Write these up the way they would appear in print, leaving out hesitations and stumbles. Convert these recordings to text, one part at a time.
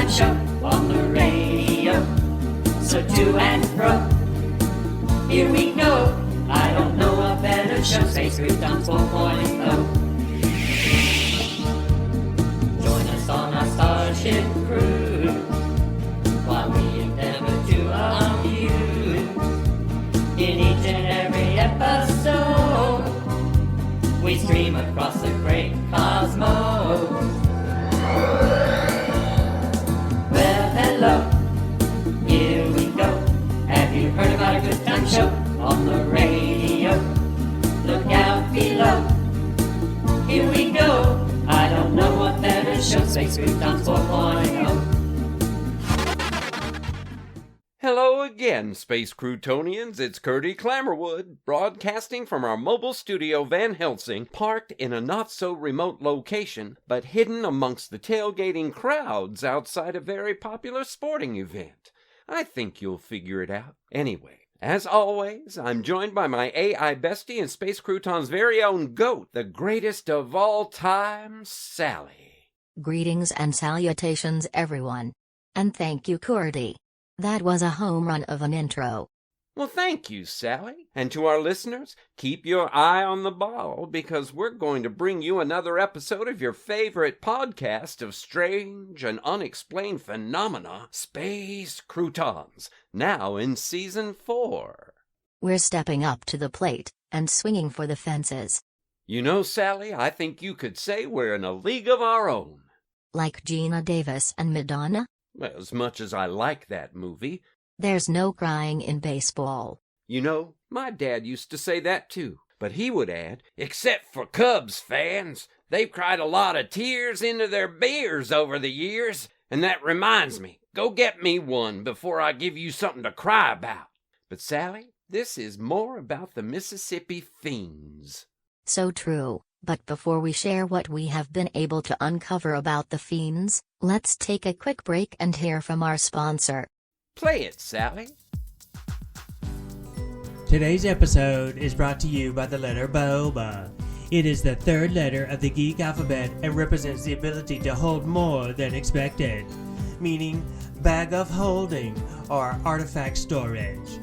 time show on the radio. So to and fro, here we go. I don't know a better show, Space Croutons 4.0. Join us on our starship cruise while we endeavor to amuse. In each and every episode, we stream across the great cosmos. Well, hello, here we go. Have you heard about a good time show on the radio? Look out below. Here we go. I don't know what better show, Space Croutons 4.0. Hello again, Space Croutonians. It's Curdy Clammerwood, broadcasting from our mobile studio Van Helsing, parked in a not-so-remote location, but hidden amongst the tailgating crowds outside a very popular sporting event. I think you'll figure it out. Anyway, as always, I'm joined by my AI bestie and Space Crouton's very own GOAT, the greatest of all time, Sally. Greetings and salutations, everyone. And thank you, Curdy. That was a home run of an intro. Well, thank you, Sally. And to our listeners, keep your eye on the ball, because we're going to bring you another episode of your favorite podcast of strange and unexplained phenomena, Space Croutons, now in Season 4. We're stepping up to the plate and swinging for the fences. You know, Sally, I think you could say we're in a league of our own. Like Gina Davis and Madonna? As much as I like that movie. There's no crying in baseball. You know, my dad used to say that too. But he would add, except for Cubs fans, they've cried a lot of tears into their beers over the years. And that reminds me, go get me one before I give you something to cry about. But Sally, this is more about the Mississippi Fiends. So true. But before we share what we have been able to uncover about the Fiends, let's take a quick break and hear from our sponsor. Play it, Sally. Today's episode is brought to you by the letter Bohba. It is the third letter of the Geek Alphabet and represents the ability to hold more than expected, meaning bag of holding or artifact storage.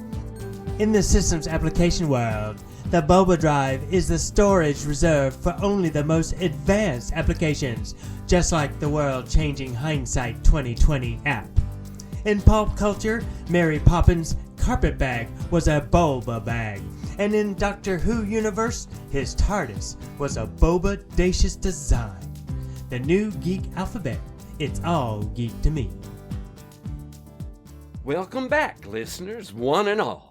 In the systems application world, the Bohba drive is the storage reserved for only the most advanced applications, just like the world-changing Hindsight 2020 app. In pulp culture, Mary Poppins' carpet bag was a Bohba bag, and in Doctor Who universe, his TARDIS was a Bohba-dacious design. The new Geek Alphabet, it's all geek to me. Welcome back, listeners, one and all.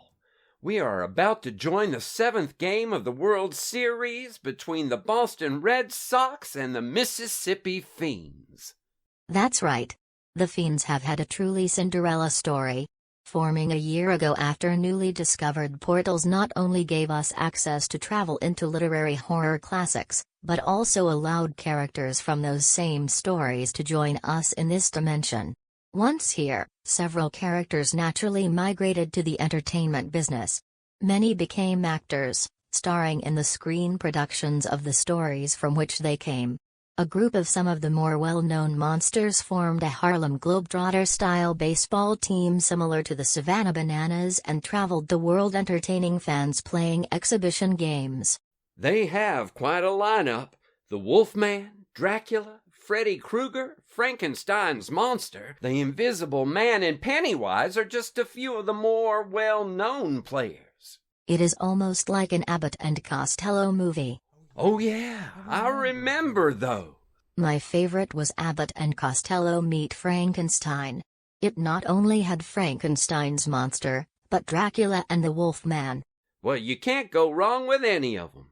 We are about to join the 7th game of the World Series between the Boston Red Sox and the Mississippi Fiends. That's right. The Fiends have had a truly Cinderella story. Forming a year ago after newly discovered portals not only gave us access to travel into literary horror classics, but also allowed characters from those same stories to join us in this dimension. Once here, several characters naturally migrated to the entertainment business. Many became actors, starring in the screen productions of the stories from which they came. A group of some of the more well-known monsters formed a Harlem Globetrotter-style baseball team similar to the Savannah Bananas and traveled the world entertaining fans playing exhibition games. They have quite a lineup. The Wolfman, Dracula, Freddy Krueger, Frankenstein's monster, the Invisible Man, and Pennywise are just a few of the more well-known players. It is almost like an Abbott and Costello movie. Oh yeah, I remember those. My favorite was Abbott and Costello Meet Frankenstein. It not only had Frankenstein's monster, but Dracula and the Wolfman. Well, you can't go wrong with any of them.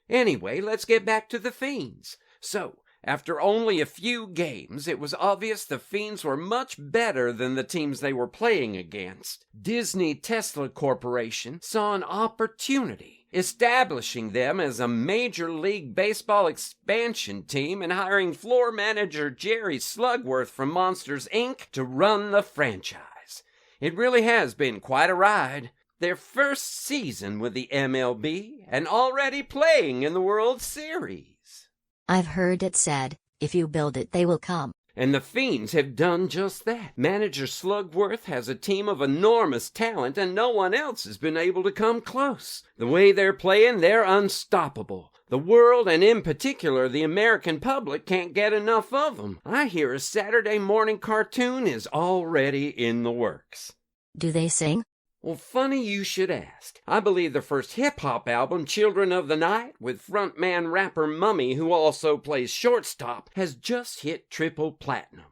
Anyway, let's get back to the Fiends. So, after only a few games, it was obvious the Fiends were much better than the teams they were playing against. Disney Tesla Corporation saw an opportunity, establishing them as a Major League Baseball expansion team and hiring floor manager Jerry Slugworth from Monsters, Inc. to run the franchise. It really has been quite a ride. Their first season with the MLB and already playing in the World Series. I've heard it said, if you build it they will come. And the Fiends have done just that. Manager Slugworth has a team of enormous talent, and no one else has been able to come close. The way they're playing, they're unstoppable. The world, and in particular the American public, can't get enough of them. I hear a Saturday morning cartoon is already in the works. Do they sing? Well, funny you should ask. I believe their first hip-hop album, Children of the Night, with frontman rapper Mummy, who also plays shortstop, has just hit triple platinum.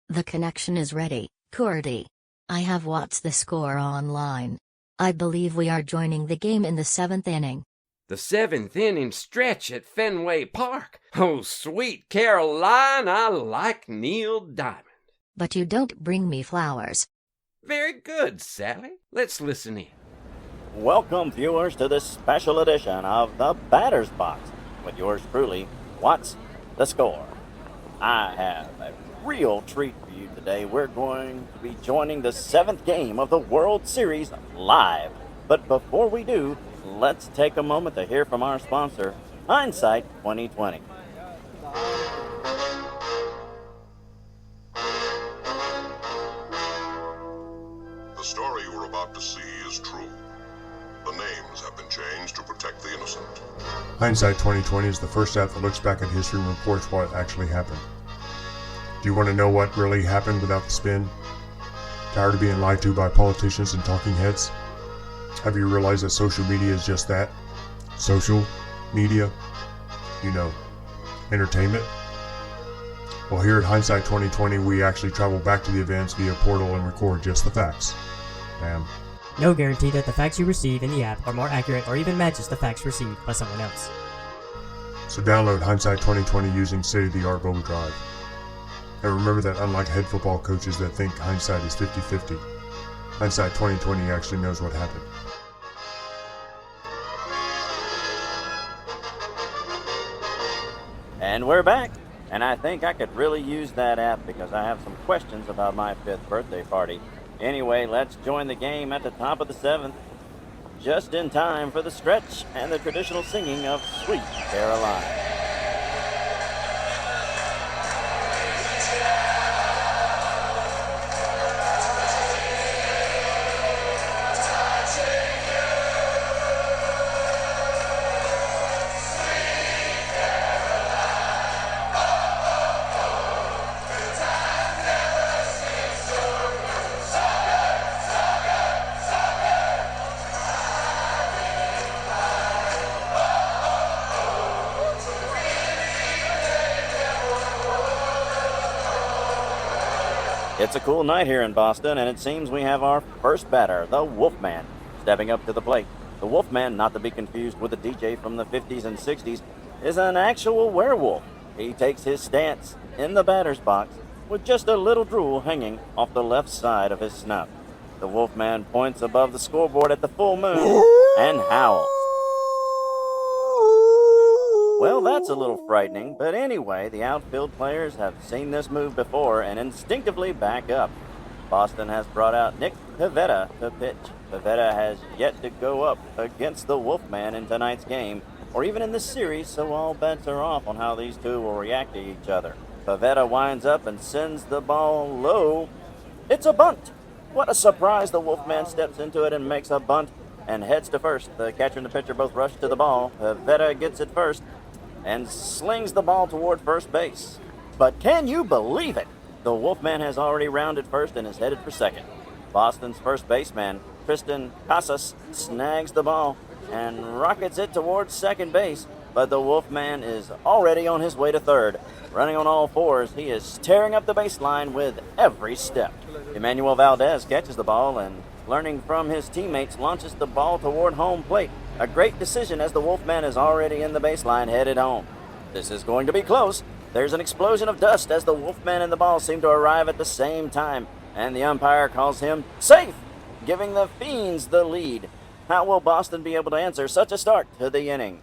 The connection is ready, Curdy. I have watched the score online. I believe we are joining the game in the 7th inning. The 7th inning stretch at Fenway Park. Oh, sweet Caroline, I like Neil Diamond. But you don't bring me flowers. Very good, Sally. Let's listen in. Welcome, viewers, to this special edition of the Batter's Box with yours truly, What's the Score? I have a real treat for you today. We're going to be joining the 7th game of the World Series live. But before we do, let's take a moment to hear from our sponsor, Hindsight 2020. The story you are about to see is true. The names have been changed to protect the innocent. Hindsight 2020 is the first app that looks back at history and reports what actually happened. Do you want to know what really happened without the spin? Tired of being lied to by politicians and talking heads? Have you realized that social media is just that? Social media? You know, entertainment? Well, here at Hindsight 2020, we actually travel back to the events via portal and record just the facts. Ma'am. No guarantee that the facts you receive in the app are more accurate or even matches the facts received by someone else. So download Hindsight 2020 using state-of-the-art Bohba Drive. And remember that unlike head football coaches that think hindsight is 50-50, Hindsight 2020 actually knows what happened. And we're back. And I think I could really use that app because I have some questions about my 5th birthday party. Anyway, let's join the game at the top of the 7th. Just in time for the stretch and the traditional singing of Sweet Caroline. It's a cool night here in Boston, and it seems we have our first batter, the Wolfman, stepping up to the plate. The Wolfman, not to be confused with the DJ from the 50s and 60s, is an actual werewolf. He takes his stance in the batter's box with just a little drool hanging off the left side of his snout. The Wolfman points above the scoreboard at the full moon and howls. Well, that's a little frightening, but anyway, the outfield players have seen this move before and instinctively back up. Boston has brought out Nick Pivetta to pitch. Pivetta has yet to go up against the Wolfman in tonight's game, or even in this series, so all bets are off on how these two will react to each other. Pivetta winds up and sends the ball low. It's a bunt! What a surprise! The Wolfman steps into it and makes a bunt and heads to first. The catcher and the pitcher both rush to the ball. Pivetta gets it first and slings the ball toward first base. But can you believe it? The Wolfman has already rounded first and is headed for second. Boston's first baseman, Tristan Casas, snags the ball and rockets it towards second base, but the Wolfman is already on his way to third. Running on all fours, he is tearing up the baseline with every step. Emmanuel Valdez catches the ball and, learning from his teammates, launches the ball toward home plate. A great decision as the Wolfman is already in the baseline headed home. This is going to be close. There's an explosion of dust as the Wolfman and the ball seem to arrive at the same time, and the umpire calls him safe, giving the Fiends the lead. How will Boston be able to answer such a start to the inning?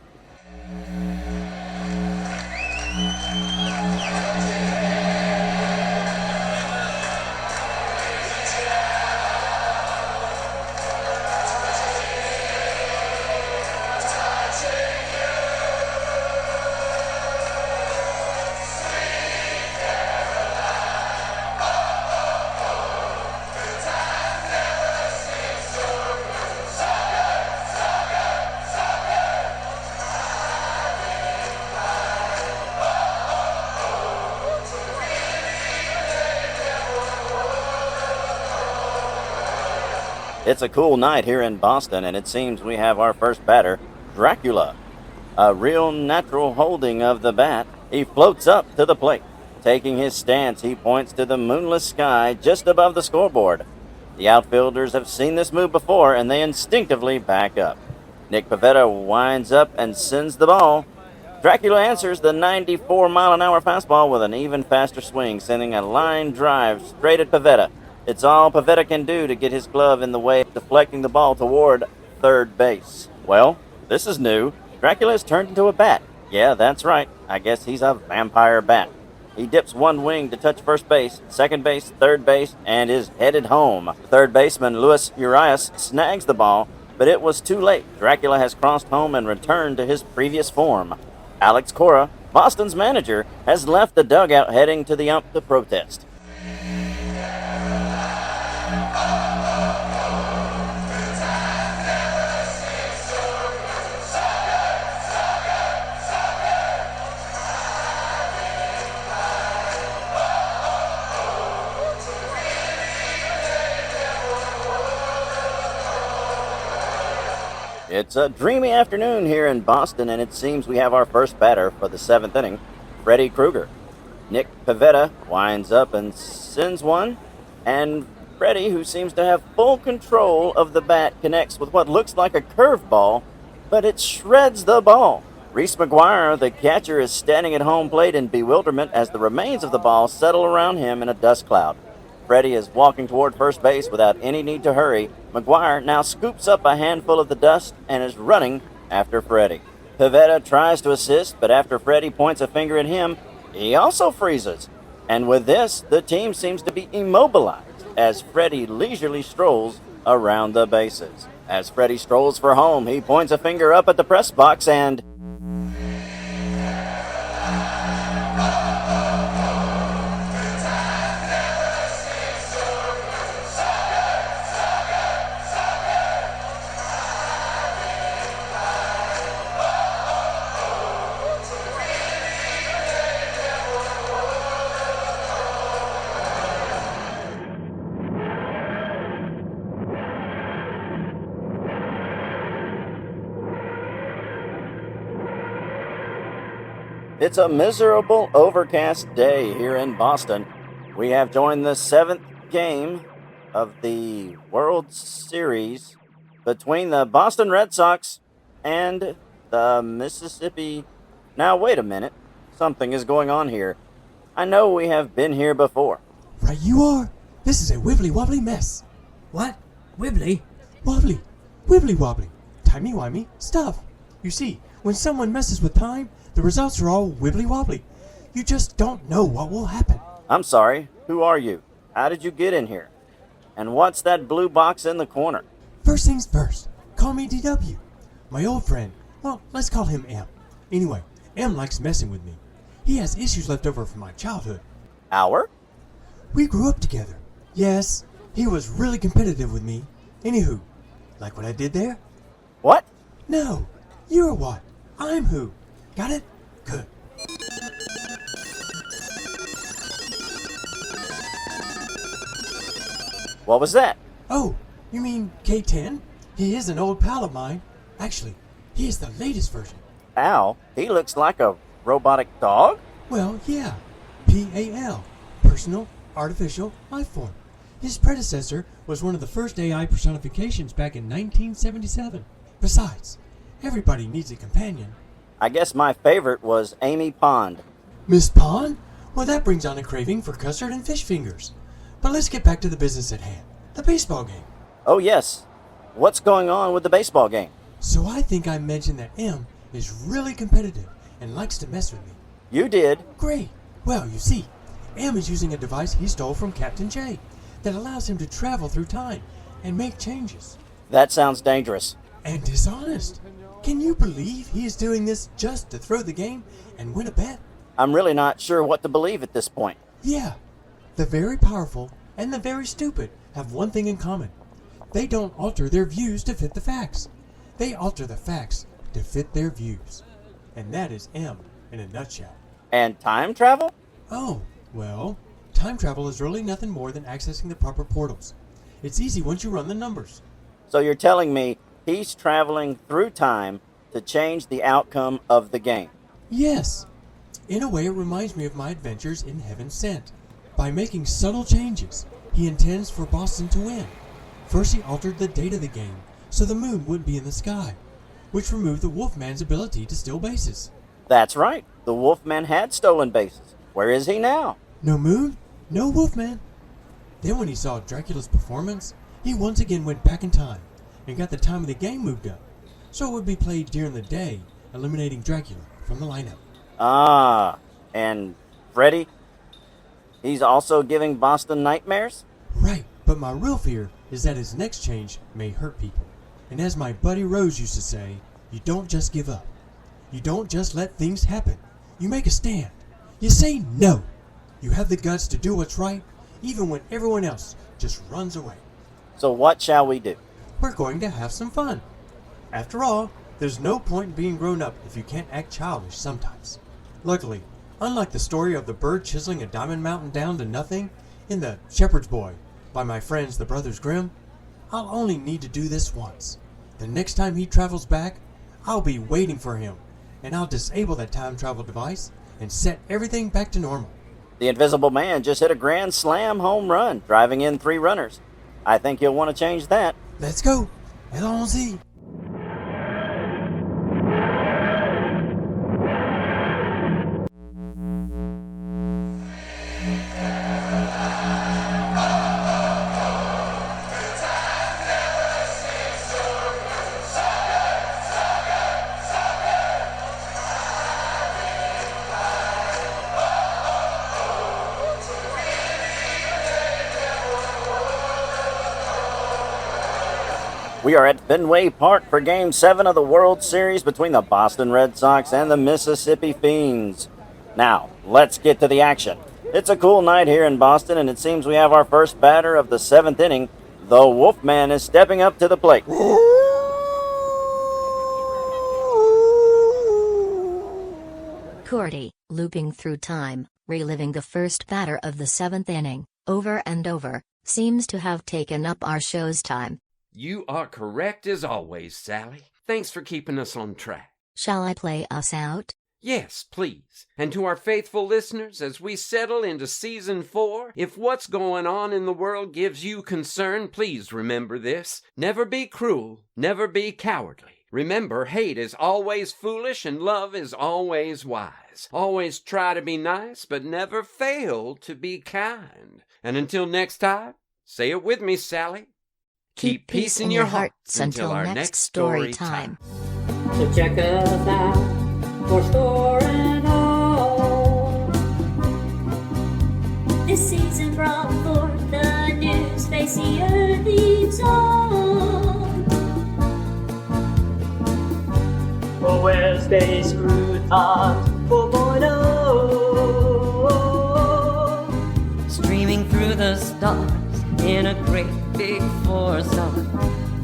It's a cool night here in Boston, and it seems we have our first batter, Dracula. A real natural holding of the bat, he floats up to the plate. Taking his stance, he points to the moonless sky just above the scoreboard. The outfielders have seen this move before, and they instinctively back up. Nick Pivetta winds up and sends the ball. Dracula answers the 94-mile-an-hour fastball with an even faster swing, sending a line drive straight at Pivetta. It's all Pivetta can do to get his glove in the way, deflecting the ball toward third base. Well, this is new. Dracula has turned into a bat. Yeah, that's right. I guess he's a vampire bat. He dips one wing to touch first base, second base, third base, and is headed home. Third baseman Luis Urias snags the ball, but it was too late. Dracula has crossed home and returned to his previous form. Alex Cora, Boston's manager, has left the dugout heading to the ump to protest. It's a dreamy afternoon here in Boston, and it seems we have our first batter for the seventh inning, Freddy Krueger. Nick Pivetta winds up and sends one, and Freddy, who seems to have full control of the bat, connects with what looks like a curveball, but it shreds the ball. Reese McGuire, the catcher, is standing at home plate in bewilderment as the remains of the ball settle around him in a dust cloud. Freddy is walking toward first base without any need to hurry. McGuire now scoops up a handful of the dust and is running after Freddy. Pivetta tries to assist, but after Freddy points a finger at him, he also freezes. And with this, the team seems to be immobilized as Freddy leisurely strolls around the bases. As Freddy strolls for home, he points a finger up at the press box and... It's a miserable, overcast day here in Boston. We have joined the seventh game of the World Series between the Boston Red Sox and the Mississippi... Now, wait a minute. Something is going on here. I know we have been here before. Right you are. This is a wibbly-wobbly mess. What? Wibbly? Wobbly. Wibbly-wobbly. Timey-wimey stuff. You see, when someone messes with time, the results are all wibbly-wobbly. You just don't know what will happen. I'm sorry. Who are you? How did you get in here? And what's that blue box in the corner? First things first. Call me DW. My old friend. Well, let's call him M. Anyway, M likes messing with me. He has issues left over from my childhood. Our? We grew up together. Yes, he was really competitive with me. Anywho, like what I did there? What? No, you're what? I'm who. Got it? Good. What was that? Oh, you mean K10? He is an old pal of mine. Actually, he is the latest version. Al? He looks like a robotic dog? Well, yeah. PAL. Personal Artificial Life Form. His predecessor was one of the first AI personifications back in 1977. Besides, everybody needs a companion. I guess my favorite was Amy Pond. Miss Pond? Well, that brings on a craving for custard and fish fingers. But let's get back to the business at hand. The baseball game. Oh, yes. What's going on with the baseball game? So I think I mentioned that M is really competitive and likes to mess with me. You did. Great. Well, you see, M is using a device he stole from Captain J that allows him to travel through time and make changes. That sounds dangerous. And dishonest. Can you believe he is doing this just to throw the game and win a bet? I'm really not sure what to believe at this point. Yeah. The very powerful and the very stupid have one thing in common. They don't alter their views to fit the facts. They alter the facts to fit their views. And that is M in a nutshell. And time travel? Oh, well, time travel is really nothing more than accessing the proper portals. It's easy once you run the numbers. So you're telling me he's traveling through time to change the outcome of the game? Yes. In a way, it reminds me of my adventures in Heaven Sent. By making subtle changes, he intends for Boston to win. First, he altered the date of the game, so the moon wouldn't be in the sky, which removed the Wolfman's ability to steal bases. That's right. The Wolfman had stolen bases. Where is he now? No moon, no Wolfman. Then when he saw Dracula's performance, he once again went back in time and got the time of the game moved up, so it would be played during the day, eliminating Dracula from the lineup. Ah, and Freddy? He's also giving Boston nightmares? Right, but my real fear is that his next change may hurt people. And as my buddy Rose used to say, you don't just give up. You don't just let things happen. You make a stand. You say no. You have the guts to do what's right, even when everyone else just runs away. So what shall we do? We're going to have some fun. After all, there's no point in being grown up if you can't act childish sometimes. Luckily, unlike the story of the bird chiseling a diamond mountain down to nothing in The Shepherd's Boy by my friends the Brothers Grimm, I'll only need to do this once. The next time he travels back, I'll be waiting for him, and I'll disable that time travel device and set everything back to normal. The Invisible Man just hit a grand slam home run, driving in 3 runners. I think you'll want to change that. Let's go. Allons-y. We are at Fenway Park for Game 7 of the World Series between the Boston Red Sox and the Mississippi Fiends. Now, let's get to the action. It's a cool night here in Boston, and it seems we have our first batter of the 7th inning. The Wolfman is stepping up to the plate. Curdy, looping through time, reliving the first batter of the 7th inning, over and over, seems to have taken up our show's time. You are correct as always, Sally. Thanks for keeping us on track. Shall I play us out? Yes, please. And to our faithful listeners, as we settle into Season 4, if what's going on in the world gives you concern, please remember this. Never be cruel, never be cowardly. Remember, hate is always foolish and love is always wise. Always try to be nice, but never fail to be kind. And until next time, say it with me, Sally. Keep peace in your hearts until our next story time. So check us out for scoring all. This season brought forth the news, face the earth leaves on. For where Space Croutons 4.0. Streaming through the stars in a great big 4-star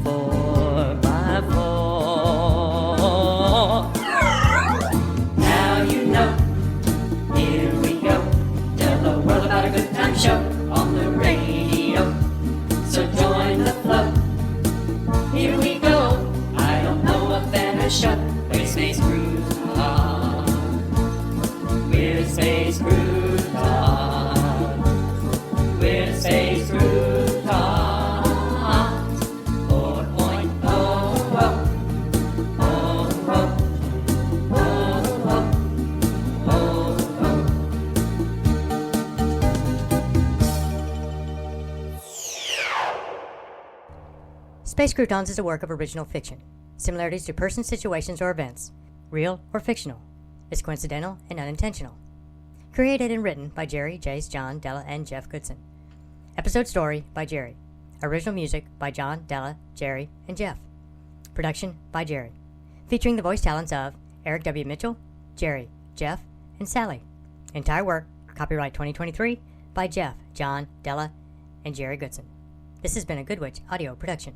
4x4. Now you know, here we go. Tell the world about a good time show on the radio. So join the flow. Here we go. I don't know a better show. We're Space Croutons. We're Space Croutons. We're Space Croutons. Space Croutons is a work of original fiction. Similarities to persons, situations, or events, real or fictional, is coincidental and unintentional. Created and written by Jerry, Jace, John, Della, and Jeff Goodson. Episode story by Jerry. Original music by John, Della, Jerry, and Jeff. Production by Jerry. Featuring the voice talents of Eric W. Mitchell, Jerry, Jeff, and Sally. Entire work, copyright 2023, by Jeff, John, Della, and Jerry Goodson. This has been a Good Witch audio production.